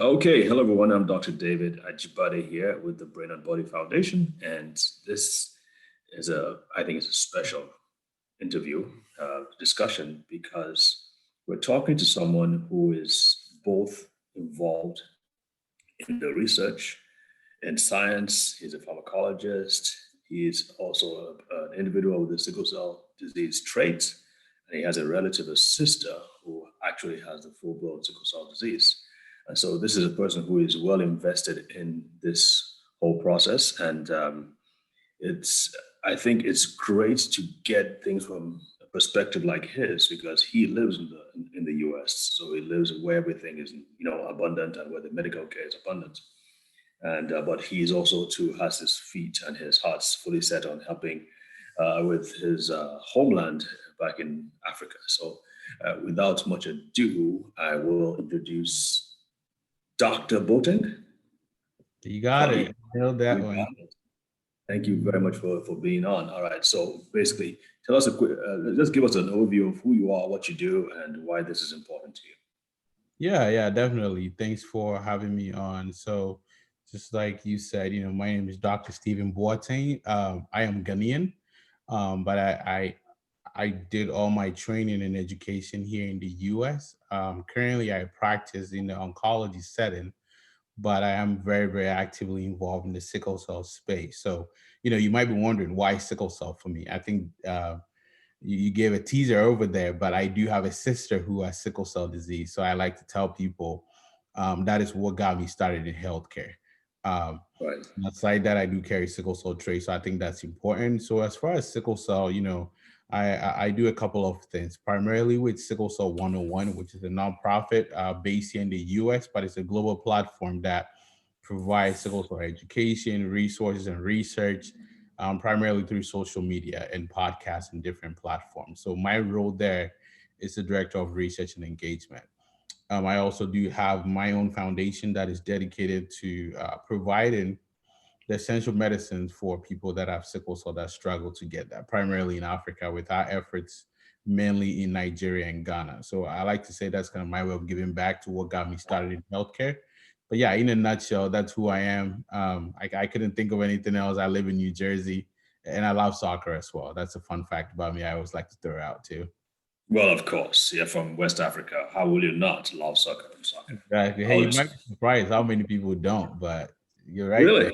Okay, hello everyone. I'm Dr. David Ajibade here with the Brain and Body Foundation, and this is I think it's a special interview discussion because we're talking to someone who is both involved in the research in science. He's a pharmacologist. He's also an individual with the sickle cell disease trait, and he has a relative, a sister, who actually has the full-blown sickle cell disease. And so this is a person who is well invested in this whole process. And I think it's great to get things from a perspective like his, because he lives in the US. So he lives where everything is, abundant, and where the medical care is abundant. And but he's also has his feet and his heart's fully set on helping with his homeland back in Africa. So without much ado, I will introduce Dr. Boateng. You got it. Nailed that one. Thank you very much for being on. All right. So basically, tell us just give us an overview of who you are, what you do, and why this is important to you. Yeah, definitely. Thanks for having me on. So just like you said, my name is Dr. Stephen Boateng. I am Ghanaian, but I did all my training and education here in the US. Currently, I practice in the oncology setting, but I am very, very actively involved in the sickle cell space. So, you might be wondering why sickle cell for me. I think you gave a teaser over there, but I do have a sister who has sickle cell disease. So I like to tell people that is what got me started in healthcare. Right. Aside that, I do carry sickle cell trait, so I think that's important. So as far as sickle cell, I do a couple of things, primarily with Sickle Cell 101, which is a nonprofit based here in the US, but it's a global platform that provides sickle cell education, resources, and research, primarily through social media and podcasts and different platforms. So my role there is the director of research and engagement. I also do have my own foundation that is dedicated to providing the essential medicines for people that have sickle cell that struggle to get that, primarily in Africa, with our efforts mainly in Nigeria and Ghana. So I like to say that's kind of my way of giving back to what got me started in healthcare. But yeah, in a nutshell, that's who I am. I couldn't think of anything else. I live in New Jersey, and I love soccer as well. That's a fun fact about me I always like to throw out too. Well, of course, you're from West Africa. How will you not love soccer? Exactly. Hey, you might be surprised how many people don't, but you're right. Really? There.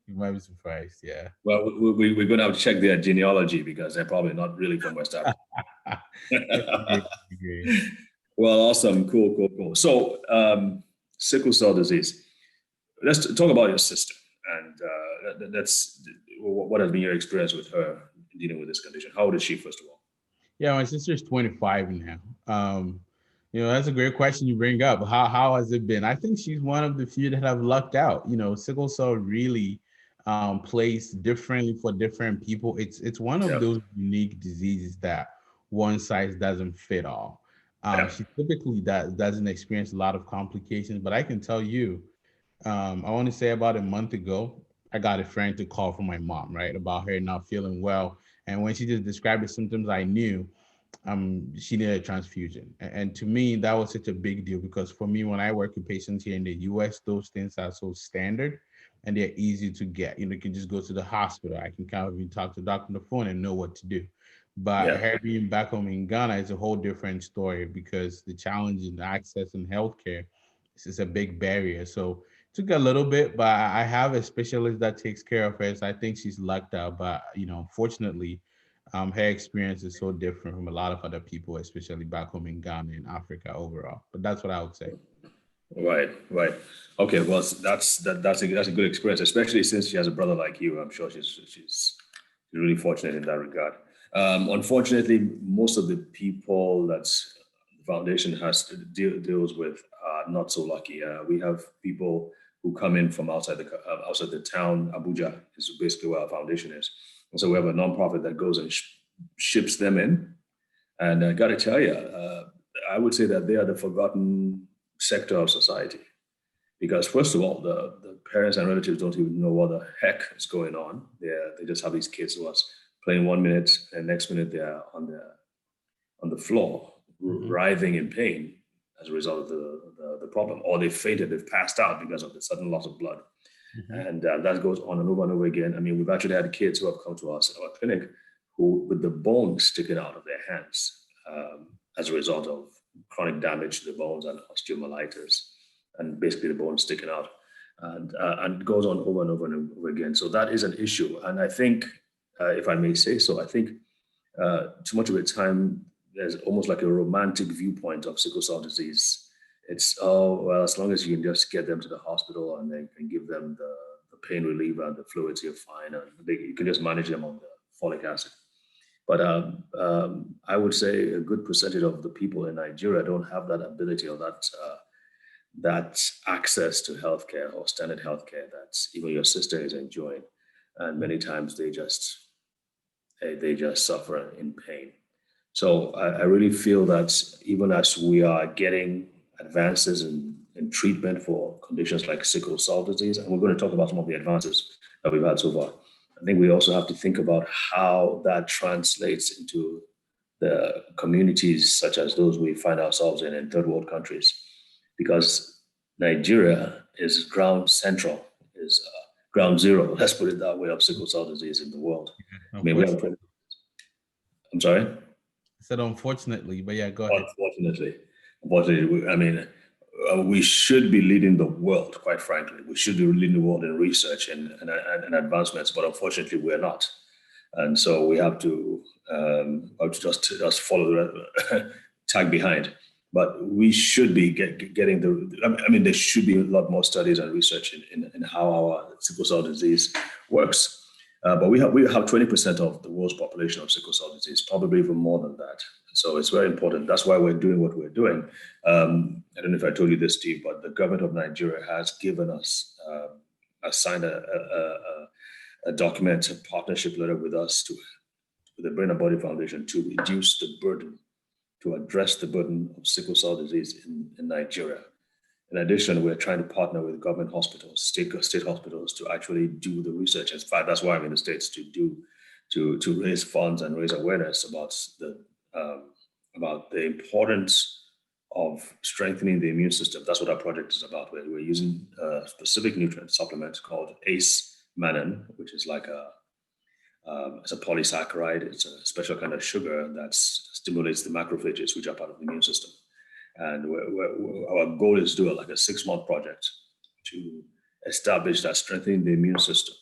You might be surprised, yeah. Well, we're going to have to check their genealogy because they're probably not really from West Africa. Well, awesome. Cool. So, sickle cell disease. Let's talk about your sister. And that's what has been your experience with her dealing with this condition? How old is she, first of all? Yeah, my sister's 25 now. That's a great question you bring up. How has it been? I think she's one of the few that have lucked out. Sickle cell really plays differently for different people. It's one of those unique diseases that one size doesn't fit all. She typically doesn't experience a lot of complications, but I can tell you, I want to say about a month ago, I got a frantic call from my mom, right, about her not feeling well. And when she just described the symptoms, I knew she needed a transfusion. And to me, that was such a big deal because for me, when I work with patients here in the US, those things are so standard and they're easy to get. You can just go to the hospital. I can kind of even talk to the doctor on the phone and know what to do. But her being back home in Ghana is a whole different story because the challenge in access in healthcare is a big barrier. So it took a little bit, but I have a specialist that takes care of her. So I think she's lucked out. But, fortunately, her experience is so different from a lot of other people, especially back home in Ghana and Africa overall. But that's what I would say. Right, right. Okay, well, that's a good experience, especially since she has a brother like you. I'm sure she's really fortunate in that regard. Unfortunately, most of the people that the foundation deals with are not so lucky. We have people who come in from outside the town. Abuja is basically where our foundation is, and so we have a nonprofit that goes and ships them in. And I got to tell you, I would say that they are the forgotten sector of society because first of all, the parents and relatives don't even know what the heck is going on. They just have these kids who are playing 1 minute and next minute they're on the floor, Mhm. writhing in pain as a result of the problem, or they fainted, they've passed out because of the sudden loss of blood. Mhm. And that goes on and over again. I mean, we've actually had kids who have come to us, our clinic, who with the bones sticking out of their hands as a result of chronic damage to the bones and osteomyelitis, and basically the bones sticking out. And it goes on over and over and over again. So that is an issue. And I think, if I may say so, I think too much of the time there's almost like a romantic viewpoint of sickle cell disease. It's, oh well, as long as you can just get them to the hospital and then can give them the pain reliever and the fluids, you're fine, and you can just manage them on the folic acid. But I would say a good percentage of the people in Nigeria don't have that ability or that access to healthcare or standard healthcare that even your sister is enjoying, and many times they just suffer in pain. So I really feel that even as we are getting advances in treatment for conditions like sickle cell disease, and we're going to talk about some of the advances that we've had so far, I think we also have to think about how that translates into the communities such as those we find ourselves in third world countries, because Nigeria is ground central, is ground zero, let's put it that way, of sickle cell disease in the world. I mean, we have, Unfortunately, I'm sorry? I said unfortunately, but yeah, go ahead. Unfortunately, I mean, we should be leading the world. Quite frankly, we should be leading the world in research and advancements, but unfortunately, we're not. And so we have to just follow the tag behind. But we should be getting the. I mean, there should be a lot more studies and research in how our sickle cell disease works. But we have 20% of the world's population of sickle cell disease, probably even more than that. So it's very important. That's why we're doing what we're doing. I don't know if I told you this, Steve, but the government of Nigeria has given us signed a document, a partnership letter with us with the Brain and Body Foundation to reduce the burden, to address the burden of sickle cell disease in Nigeria. In addition, we're trying to partner with government hospitals, state hospitals, to actually do the research. In fact, that's why I'm in the States, to raise funds and raise awareness about the importance of strengthening the immune system. That's what our project is about. We're using a specific nutrient supplement called ACE mannan, which is like it's a polysaccharide. It's a special kind of sugar that stimulates the macrophages, which are part of the immune system. And our goal is to do like a 6-month project to establish that strengthening the immune system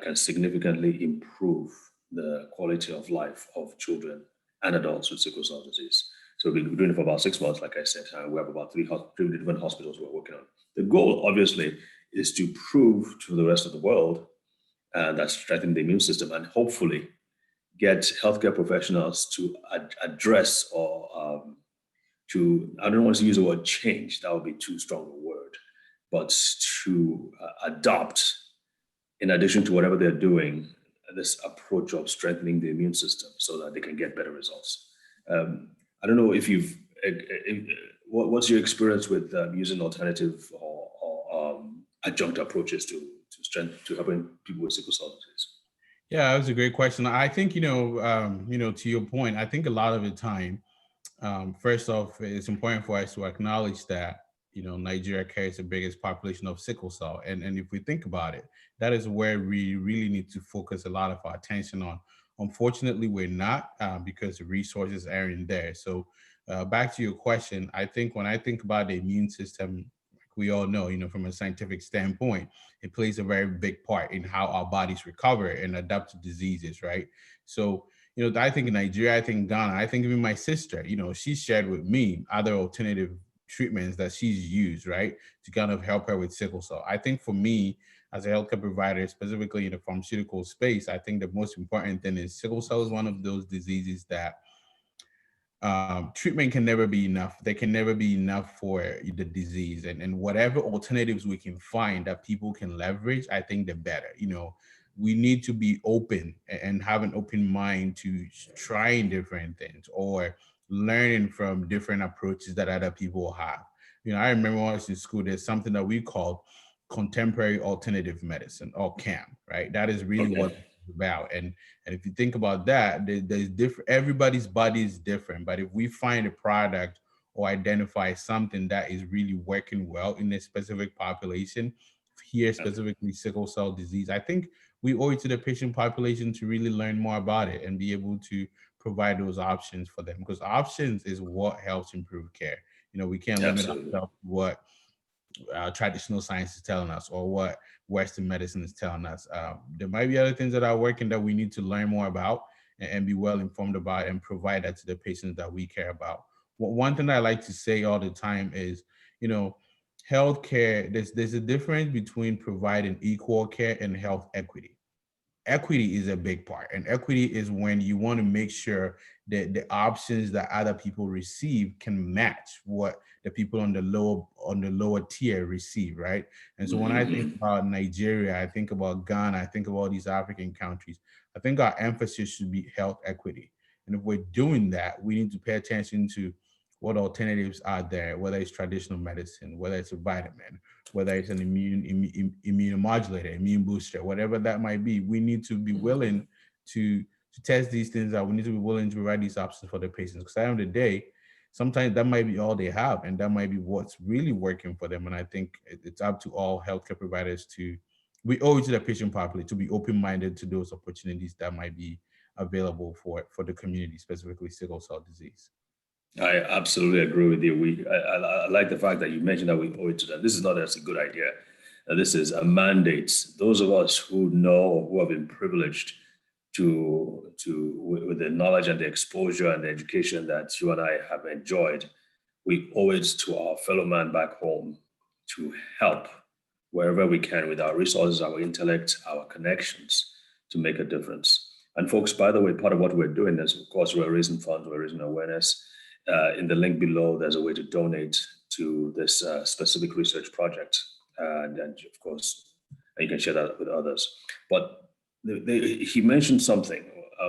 can significantly improve the quality of life of children and adults with sickle cell disease. So we've been doing it for about 6 months, like I said. We have about three different hospitals we're working on. The goal, obviously, is to prove to the rest of the world that strengthening the immune system, and hopefully get healthcare professionals to address or I don't want to use the word change, that would be too strong a word, but to adopt, in addition to whatever they're doing, this approach of strengthening the immune system so that they can get better results. I don't know what's your experience with using alternative or adjunct approaches to helping people with sickle cell disease? Yeah, that was a great question. I think, to your point, I think a lot of the time, first off, it's important for us to acknowledge that, Nigeria carries the biggest population of sickle cell. And if we think about it, that is where we really need to focus a lot of our attention on. Unfortunately, we're not because the resources aren't there. So back to your question, I think when I think about the immune system, we all know, from a scientific standpoint, it plays a very big part in how our bodies recover and adapt to diseases, right? So, I think in Nigeria, I think Ghana, I think even my sister, she shared with me other alternative treatments that she's used, right, to kind of help her with sickle cell. I think for me, as a healthcare provider, specifically in the pharmaceutical space, I think the most important thing is sickle cell is one of those diseases that treatment can never be enough. There can never be enough for the disease, and whatever alternatives we can find that people can leverage, I think the better. We need to be open and have an open mind to trying different things or learning from different approaches that other people have. I remember when I was in school, there's something that we call contemporary alternative medicine, or CAM, right? That is really what Okay. it's about. And if you think about that, there's different, everybody's body is different. But if we find a product or identify something that is really working well in a specific population, here Yeah, specifically sickle cell disease, I think we owe it to the patient population to really learn more about it and be able to provide those options for them, because options is what helps improve care. We can't limit absolutely. ourselves to what traditional science is telling us or what Western medicine is telling us. There might be other things that are working that we need to learn more about and be well informed about and provide that to the patients that we care about. One thing I like to say all the time is, you know, healthcare, there's a difference between providing equal care and health equity. Equity is a big part, and equity is when you want to make sure that the options that other people receive can match what the people on the lower tier receive, right? And so when I think Mhm. about Nigeria, I think about Ghana, I think about these African countries, I think our emphasis should be health equity. And if we're doing that, we need to pay attention to what alternatives are there, whether it's traditional medicine, whether it's a vitamin, whether it's an immunomodulator, immune booster, whatever that might be. We need to be willing to test these things out. We need to be willing to provide these options for the patients. Because at the end of the day, sometimes that might be all they have, and that might be what's really working for them. And I think it's up to all healthcare providers to, we owe it to the patient population to be open-minded to those opportunities that might be available for the community, specifically sickle cell disease. I absolutely agree with you. I like the fact that you mentioned that we owe it to them. This is not just a good idea. This is a mandate. Those of us who know, who have been privileged with the knowledge and the exposure and the education that you and I have enjoyed, we owe it to our fellow man back home to help wherever we can with our resources, our intellect, our connections to make a difference. And folks, by the way, part of what we're doing is, of course, we're raising funds, we're raising awareness. In the link below, there's a way to donate to this specific research project. And of course, you can share that with others. But he mentioned something.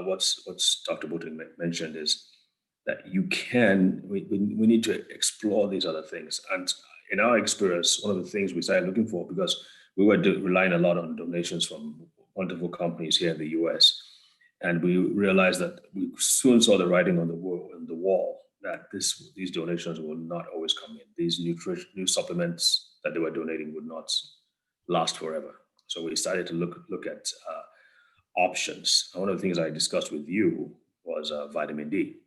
What's Dr. Boateng mentioned is that we need to explore these other things. And in our experience, one of the things we started looking for, because we were relying a lot on donations from wonderful companies here in the US, and we realized that we soon saw the writing on the wall that these donations will not always come in. These new supplements that they were donating would not last forever. So we started to look at options. And one of the things I discussed with you was vitamin D.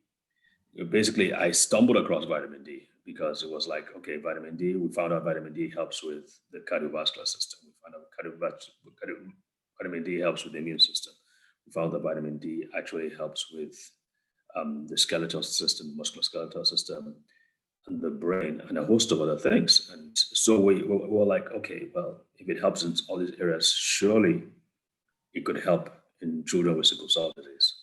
Basically, I stumbled across vitamin D because it was like, okay, vitamin D. We found out vitamin D helps with the cardiovascular system. We found out vitamin D helps with the immune system. We found that vitamin D actually helps with the skeletal system, musculoskeletal system, and the brain, and a host of other things. And so we were like, okay, well, if it helps in all these areas, surely it could help in children with sickle cell disease.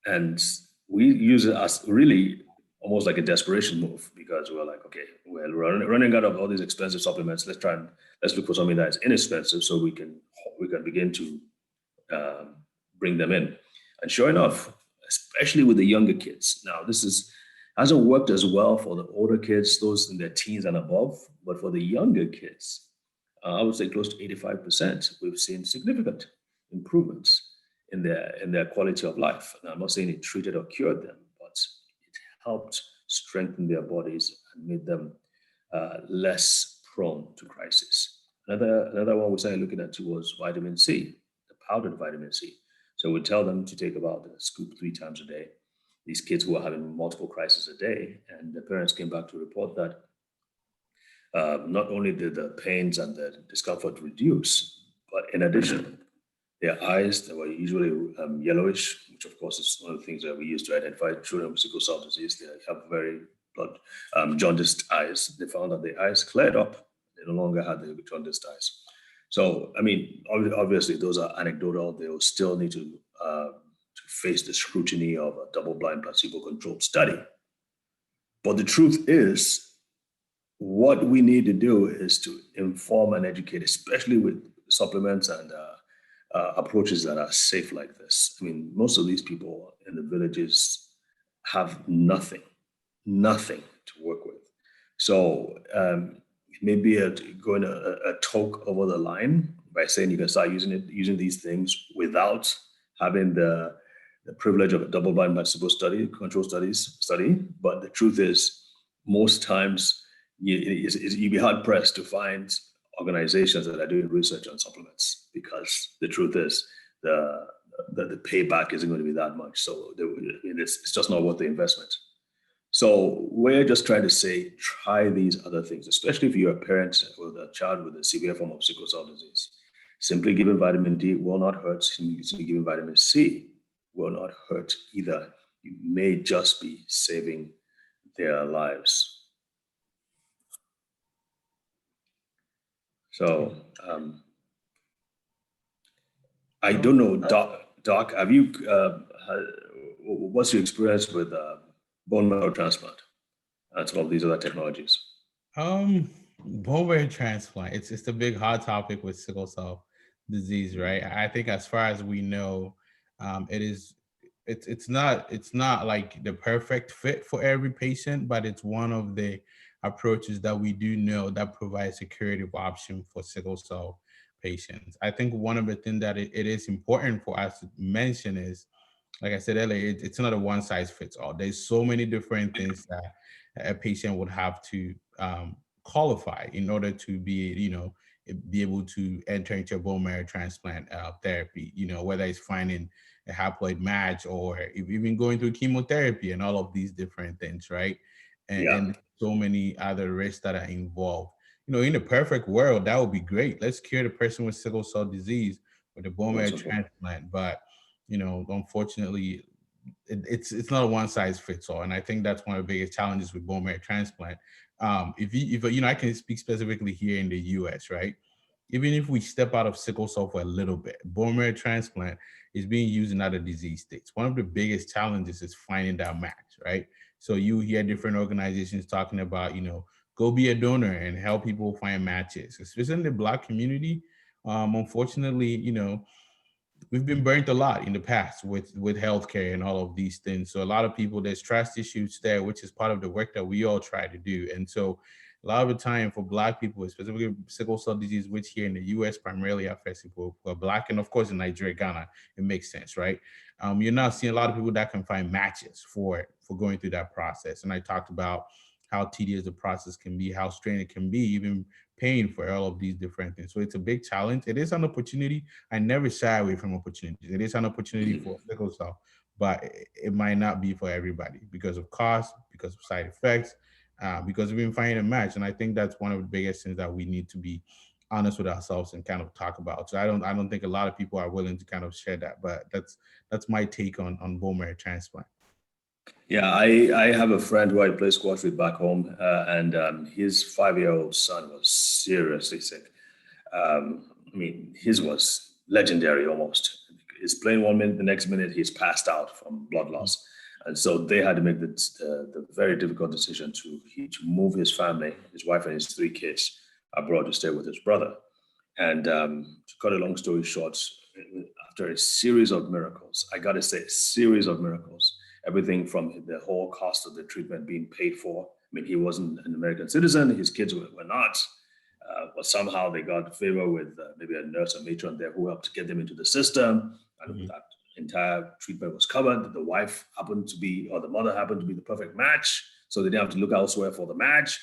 And we use it as really almost like a desperation move, because we're like, okay, we're running out of all these expensive supplements. Let's look for something that is inexpensive so we can begin to bring them in. And sure enough, especially with the younger kids. Now, hasn't worked as well for the older kids, those in their teens and above, but for the younger kids, I would say close to 85%, we've seen significant improvements in their quality of life. And I'm not saying it treated or cured them, but it helped strengthen their bodies and made them less prone to crisis. Another one we started looking at too was vitamin C, the powdered vitamin C. So we tell them to take about a scoop 3 times a day. These kids who are having multiple crises a day, and the parents came back to report that not only did the pains and the discomfort reduce, but in addition, Their eyes, they were usually yellowish, which of course is one of the things that we use to identify children with sickle cell disease. They have very blood jaundiced eyes. They found that the eyes cleared up. They no longer had the jaundiced eyes. So, I mean, obviously, those are anecdotal. They will still need to face the scrutiny of a double-blind, placebo-controlled study. But the truth is, what we need to do is to inform and educate, especially with supplements and approaches that are safe like this. I mean, most of these people in the villages have nothing to work with. So maybe going a talk over the line by saying you can start using these things without having the privilege of a double-blind placebo control study. But the truth is, most times you'd be hard pressed to find organizations that are doing research on supplements, because the truth is the payback isn't going to be that much. So it's just not worth the investment. So we're just trying to say, try these other things, especially if you're a parent with a child with a severe form of sickle cell disease. Simply giving vitamin D will not hurt. Simply giving vitamin C will not hurt either. You may just be saving their lives. So I don't know, Doc, have you, what's your experience with bone marrow transplant and some of these other technologies? Bone marrow transplant, it's a big hot topic with sickle cell disease, right? I think as far as we know, it's not like the perfect fit for every patient, but it's one of the approaches that we do know that provides a curative option for sickle cell patients. I think one of the things that it is important for us to mention is, like I said earlier, it's not a one size fits all. There's so many different things that a patient would have to qualify in order to be able to enter into a bone marrow transplant therapy. Whether it's finding a haploid match or even going through chemotherapy and all of these different things, right? And so many other risks that are involved. In a perfect world, that would be great. Let's cure the person with sickle cell disease with a bone marrow transplant. But unfortunately, it's not a one size fits all, and I think that's one of the biggest challenges with bone marrow transplant. If I can speak specifically here in the U.S., right? Even if we step out of sickle cell for a little bit, bone marrow transplant is being used in other disease states. One of the biggest challenges is finding that match, right? So you hear different organizations talking about, go be a donor and help people find matches, especially in the Black community. Unfortunately, we've been burnt a lot in the past with healthcare and all of these things. So a lot of people, there's trust issues there, which is part of the work that we all try to do. And so a lot of the time for Black people, specifically sickle cell disease, which here in the US primarily affects people who are Black, and of course in Nigeria, Ghana, it makes sense, right? You're not seeing a lot of people that can find matches for going through that process. And I talked about how tedious the process can be, how strained it can be, even paying for all of these different things. So it's a big challenge. It is an opportunity. I never shy away from opportunities. It is an opportunity for sickle cell, but it might not be for everybody because of cost, because of side effects, because we've been finding a match. And I think that's one of the biggest things that we need to be honest with ourselves and kind of talk about. So I don't think a lot of people are willing to kind of share that, but that's my take on bone marrow transplant. Yeah, I have a friend who I play squash with back home, and his 5-year-old son was seriously sick. I mean, his was legendary almost. He's playing 1 minute, the next minute he's passed out from blood loss. And so they had to make the very difficult decision to move his family, his wife and his 3 kids, abroad to stay with his brother. And to cut a long story short, after a series of miracles, I got to say, a series of miracles, everything from the whole cost of the treatment being paid for. I mean, he wasn't an American citizen, his kids were not, but somehow they got favor with maybe a nurse or matron there who helped get them into the system. And that entire treatment was covered. The wife happened to be, or the mother happened to be the perfect match. So they didn't have to look elsewhere for the match,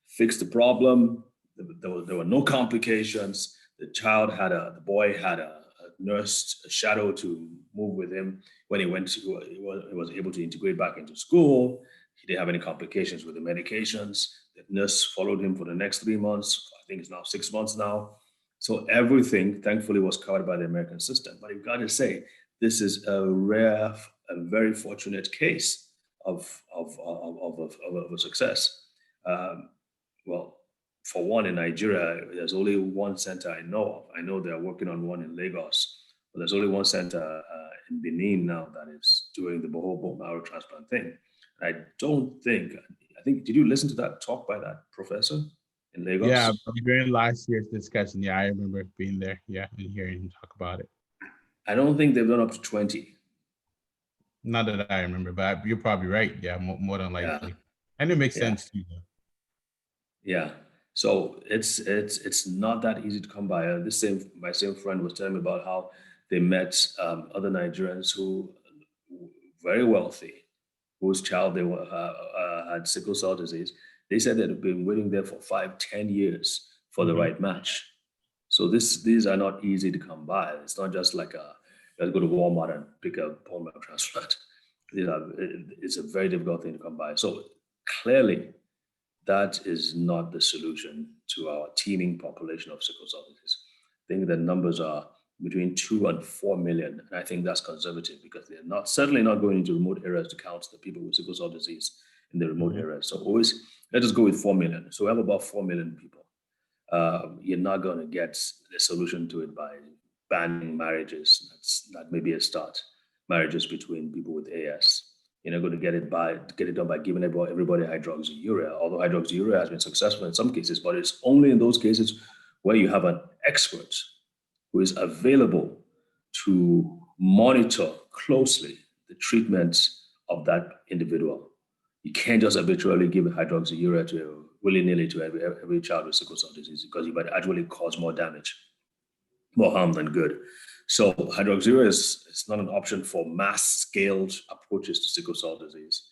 fix the problem. There were no complications. The boy had a nurse, a shadow to move with him when he was able to integrate back into school. He didn't have any complications with the medications. The nurse followed him for the next 3 months. I think it's now 6 months now. So everything, thankfully, was covered by the American system. But you've got to say, this is a rare, a very fortunate case of a success. Um, well, for one, in Nigeria, there's only one center I know of. I know they're working on one in Lagos, but there's only one center in Benin now that is doing the whole bone marrow transplant thing. I don't think, I think, did you listen to that talk by that professor in Yeah, Lagos? during last year's discussion, yeah, I remember being there, yeah, and hearing him talk about it. I don't think they've done up to 20. Not that I remember, but you're probably right. Yeah, more than Yeah, likely, and it makes yeah, sense too. Though. yeah. So it's not that easy to come by. This same my same friend was telling me about how they met other Nigerians who very wealthy, whose child they were had sickle cell disease. They said they'd been waiting there for 5, 10 years for the Mm-hmm. right match. So these are not easy to come by. It's not just like let's go to Walmart and pick a bone marrow transplant. It's a very difficult thing to come by. So clearly, that is not the solution to our teeming population of sickle cell disease. I think the numbers are between 2 and 4 million, and I think that's conservative because they're not certainly not going into remote areas to count the people with sickle cell disease in the remote Mm-hmm. areas. So always let us go with 4 million. So we have about 4 million people. You're not going to get a solution to it by banning marriages. That may be a start. Marriages between people with AS. You're not going to get it done by giving everybody hydroxyurea. Although hydroxyurea has been successful in some cases, but it's only in those cases where you have an expert who is available to monitor closely the treatment of that individual. You can't just arbitrarily give hydroxyurea to willy-nilly to every child with sickle cell disease because you might actually cause more damage, more harm than good. So hydroxyurea is not an option for mass-scaled approaches to sickle cell disease.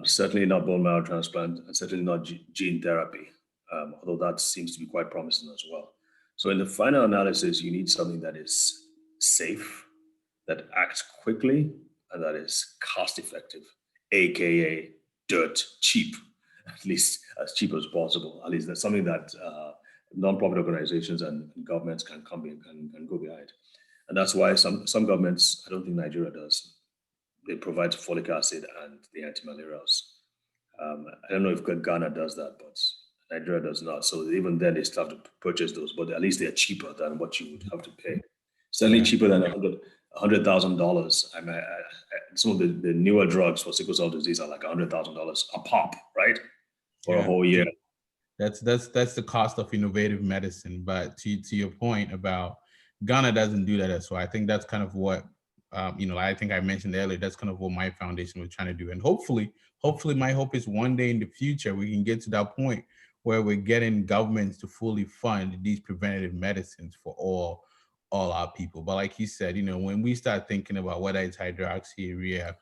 Certainly not bone marrow transplant, and certainly not gene therapy, although that seems to be quite promising as well. So in the final analysis, you need something that is safe, that acts quickly, and that is cost-effective, aka dirt cheap, at least as cheap as possible. At least that's something that non-profit organizations and governments can can go behind. And that's why some governments, I don't think Nigeria does, they provide folic acid and the antimalarials. I don't know if Ghana does that, but Nigeria does not. So even then, they still have to purchase those, but at least they're cheaper than what you would have to pay. Certainly Yeah, cheaper than $100,000. I mean, some of the newer drugs for sickle cell disease are like $100,000 a pop, right, for a yeah. whole year. That's the cost of innovative medicine. But to your point about Ghana doesn't do that as well. I think that's kind of what I think I mentioned earlier. That's kind of what my foundation was trying to do, and hopefully, my hope is one day in the future we can get to that point where we're getting governments to fully fund these preventative medicines for all our people. But like you said, when we start thinking about whether it's hydroxyurea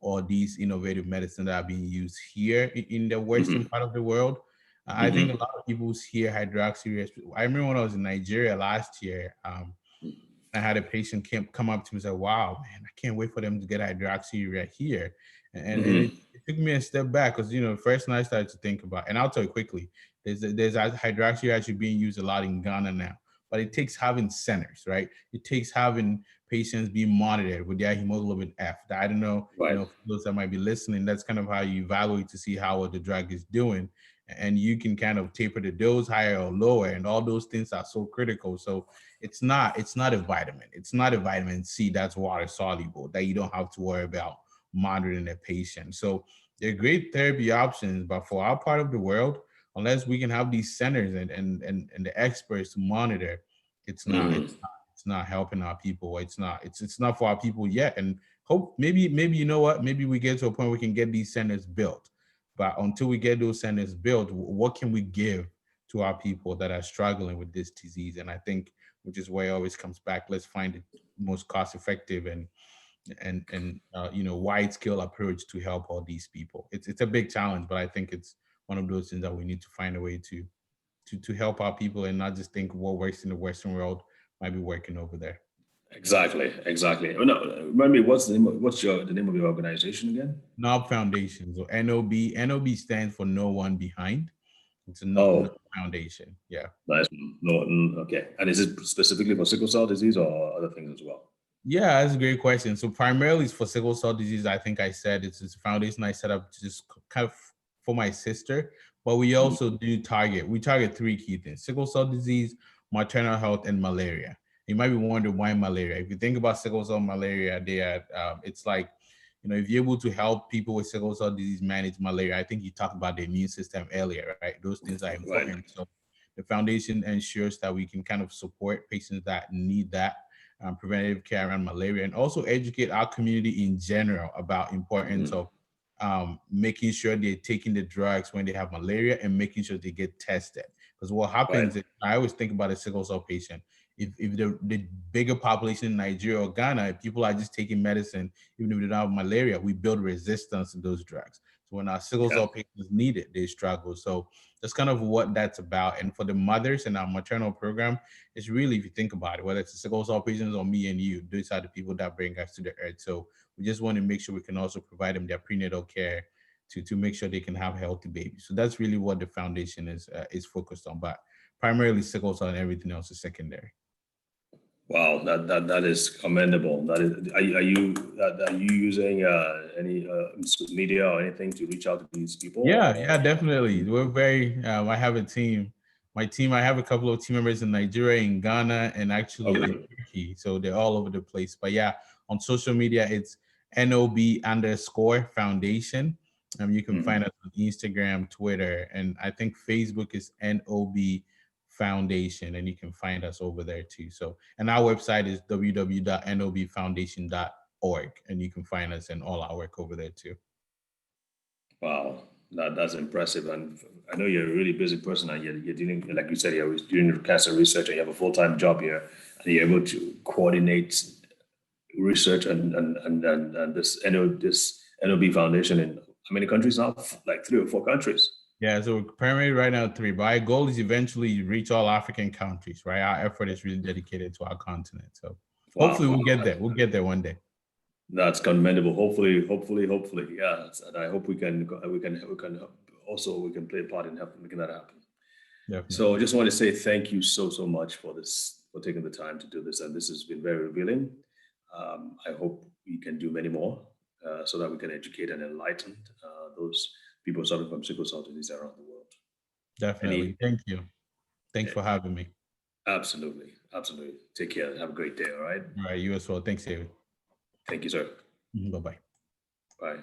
or these innovative medicines that are being used here in the western Mm-hmm. part of the world, I think a Mm-hmm. lot of people hear hydroxyurea. I remember when I was in Nigeria last year, I had a patient come up to me and say, "Wow, man, I can't wait for them to get hydroxyurea here." And Mm-hmm. it took me a step back because first I started to think about, and I'll tell you quickly, there's hydroxyurea actually being used a lot in Ghana now, but it takes having centers, right? It takes having patients being monitored with their hemoglobin F. I don't know, Right. for those that might be listening, that's kind of how you evaluate to see how the drug is doing, and you can kind of taper the dose higher or lower, and all those things are so critical. So it's not a vitamin. It's not a vitamin C that's water soluble that you don't have to worry about monitoring a patient. So they're great therapy options, but for our part of the world, unless we can have these centers and the experts to monitor, it's not Mm-hmm. it's not it's not helping our people. It's not for our people yet. And hope maybe you know what? Maybe we get to a point where we can get these centers built. But until we get those centers built, what can we give to our people that are struggling with this disease? And I think, which is where it always comes back, let's find the most cost effective and wide scale approach to help all these people. It's a big challenge, but I think it's one of those things that we need to find a way to help our people and not just think what works in the Western world might be working over there. Exactly. Exactly. Oh, no, remind me, the name of your organization again? NOB Foundation. So NOB stands for No One Behind. It's a Oh, Foundation. Yeah. Nice. No, okay. And is it specifically for sickle cell disease or other things as well? Yeah, that's a great question. So primarily it's for sickle cell disease. I think I said it's a foundation I set up just kind of for my sister, but we also do we target three key things: sickle cell disease, maternal health, and malaria. You might be wondering why malaria. If you think about sickle cell malaria, it's like, if you're able to help people with sickle cell disease manage malaria, I think you talked about the immune system earlier, right? Those things are Right. important. So the foundation ensures that we can kind of support patients that need that preventative care around malaria, and also educate our community in general about importance of making sure they're taking the drugs when they have malaria and making sure they get tested. Because what happens is, I always think about a sickle cell patient. If the bigger population in Nigeria or Ghana, if people are just taking medicine, even if they don't have malaria, we build resistance to those drugs. So when our sickle cell patients need it, they struggle. So that's kind of what that's about. And for the mothers in our maternal program, it's really, if you think about it, whether it's the sickle cell patients or me and you, those are the people that bring us to the earth. So we just want to make sure we can also provide them their prenatal care to make sure they can have healthy babies. So that's really what the foundation is focused on. But primarily sickle cell, and everything else is secondary. Wow, that is commendable. That is, are you using any media or anything to reach out to these people? Yeah, definitely. We're very. I have a team. My team. I have a couple of team members in Nigeria, in Ghana, and actually in Turkey. So they're all over the place. But yeah, on social media, it's NOB_foundation. You can find us on Instagram, Twitter, and I think Facebook is NOB Foundation, and you can find us over there too. So, and our website is www.nobfoundation.org, and you can find us and all our work over there too. Wow, that's impressive. And I know you're a really busy person, and you're dealing, like you said, you're doing cancer research, and you have a full-time job here, and you're able to coordinate research and this NOB Foundation in how many countries now? Like 3 or 4 countries. Yeah, so primarily right now 3, but our goal is eventually reach all African countries, right? Our effort is really dedicated to our continent. So hopefully we'll get there. We'll get there one day. That's commendable. Hopefully. Yeah. And I hope we can also play a part in making that happen. Definitely. So I just want to say thank you so much for taking the time to do this. And this has been very revealing. I hope we can do many more so that we can educate and enlighten those people suffering from sickle cell disease around the world. Definitely. Thank you. Thanks for having me. Absolutely. Take care. Have a great day. All right. All right. You as well. Thanks, David. Thank you, sir. Bye-bye. Bye.